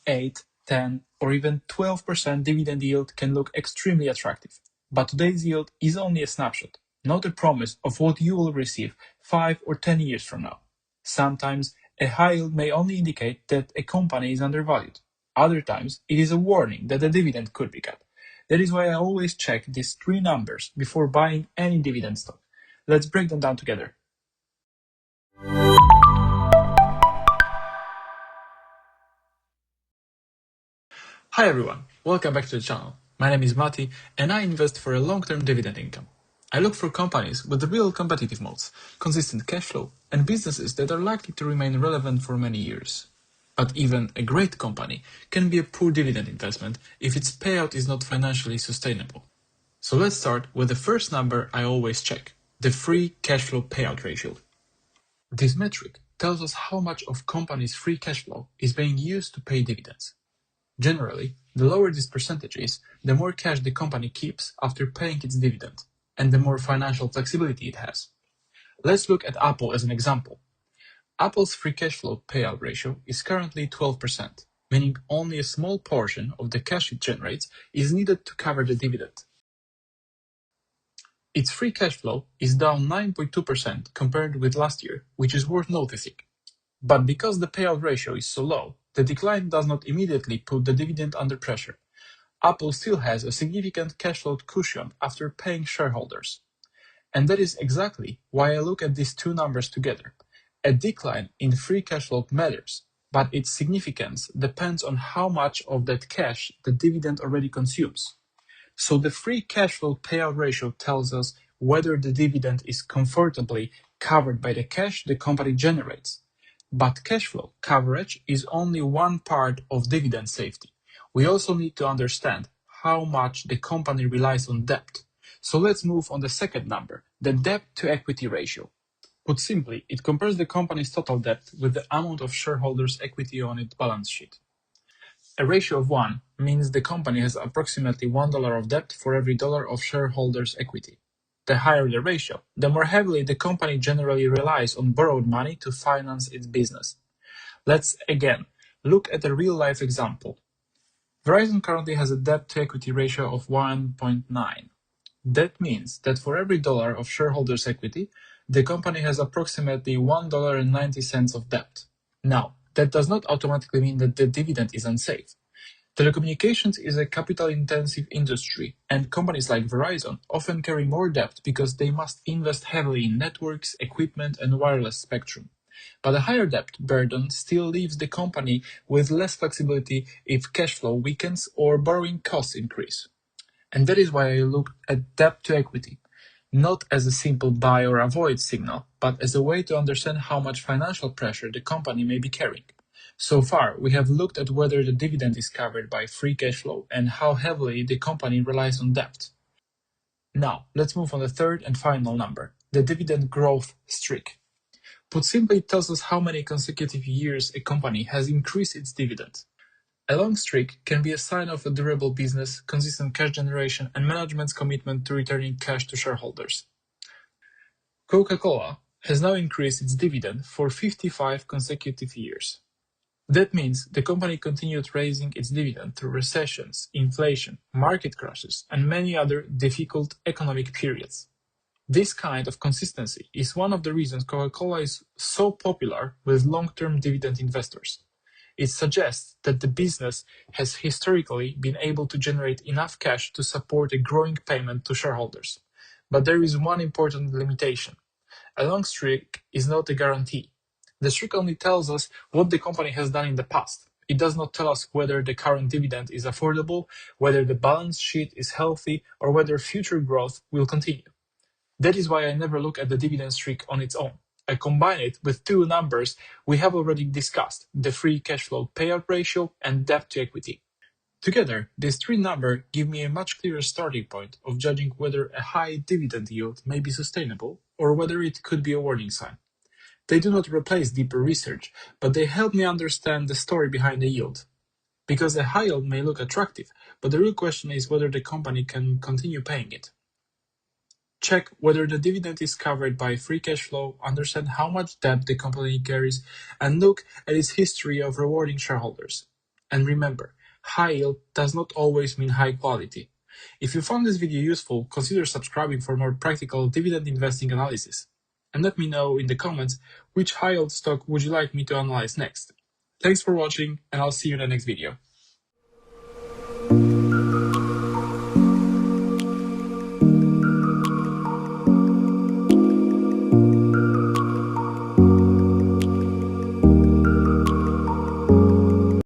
8, 10, or even 12% dividend yield can look extremely attractive. But today's yield is only a snapshot, not a promise of what you will receive 5 or 10 years from now. Sometimes a high yield may only indicate that a company is undervalued. Other times, it is a warning that the dividend could be cut. That is why I always check these three numbers before buying any dividend stock. Let's break them down together. Hi everyone, welcome back to the channel. My name is Mati and I invest for a long-term dividend income. I look for companies with real competitive moats, consistent cash flow, and businesses that are likely to remain relevant for many years. But even a great company can be a poor dividend investment if its payout is not financially sustainable. So let's start with the first number I always check, the free cash flow payout ratio. This metric tells us how much of company's free cash flow is being used to pay dividends. Generally, the lower this percentage is, the more cash the company keeps after paying its dividend, and the more financial flexibility it has. Let's look at Apple as an example. Apple's free cash flow payout ratio is currently 12%, meaning only a small portion of the cash it generates is needed to cover the dividend. Its free cash flow is down 9.2% compared with last year, which is worth noticing. But because the payout ratio is so low, the decline does not immediately put the dividend under pressure. Apple still has a significant cash flow cushion after paying shareholders. And that is exactly why I look at these two numbers together. A decline in free cash flow matters, but its significance depends on how much of that cash the dividend already consumes. So the free cash flow payout ratio tells us whether the dividend is comfortably covered by the cash the company generates. But cash flow coverage is only one part of dividend safety. We also need to understand how much the company relies on debt. So let's move on the second number, the debt to equity ratio. Put simply, it compares the company's total debt with the amount of shareholders' equity on its balance sheet. A ratio of 1 means the company has approximately $1 of debt for every dollar of shareholders' equity. The higher the ratio, the more heavily the company generally relies on borrowed money to finance its business. Let's again look at a real-life example. Verizon currently has a debt-to-equity ratio of 1.9. That means that for every dollar of shareholders' equity, the company has approximately $1.90 of debt. Now, that does not automatically mean that the dividend is unsafe. Telecommunications is a capital-intensive industry, and companies like Verizon often carry more debt because they must invest heavily in networks, equipment, and wireless spectrum. But a higher debt burden still leaves the company with less flexibility if cash flow weakens or borrowing costs increase. And that is why I look at debt to equity, not as a simple buy or avoid signal, but as a way to understand how much financial pressure the company may be carrying. So far, we have looked at whether the dividend is covered by free cash flow and how heavily the company relies on debt. Now, let's move on to the third and final number, the dividend growth streak. Put simply, it tells us how many consecutive years a company has increased its dividend. A long streak can be a sign of a durable business, consistent cash generation, and management's commitment to returning cash to shareholders. Coca-Cola has now increased its dividend for 55 consecutive years. That means the company continued raising its dividend through recessions, inflation, market crashes, and many other difficult economic periods. This kind of consistency is one of the reasons Coca-Cola is so popular with long-term dividend investors. It suggests that the business has historically been able to generate enough cash to support a growing payment to shareholders. But there is one important limitation. A long streak is not a guarantee. The streak only tells us what the company has done in the past. It does not tell us whether the current dividend is affordable, whether the balance sheet is healthy, or whether future growth will continue. That is why I never look at the dividend streak on its own. I combine it with two numbers we have already discussed, the free cash flow payout ratio and debt to equity. Together, these three numbers give me a much clearer starting point of judging whether a high dividend yield may be sustainable or whether it could be a warning sign. They do not replace deeper research, but they help me understand the story behind the yield. Because a high yield may look attractive, but the real question is whether the company can continue paying it. Check whether the dividend is covered by free cash flow, understand how much debt the company carries, and look at its history of rewarding shareholders. And remember, high yield does not always mean high quality. If you found this video useful, consider subscribing for more practical dividend investing analysis. And let me know in the comments which high yield stock would you like me to analyze next. Thanks for watching, and I'll see you in the next video.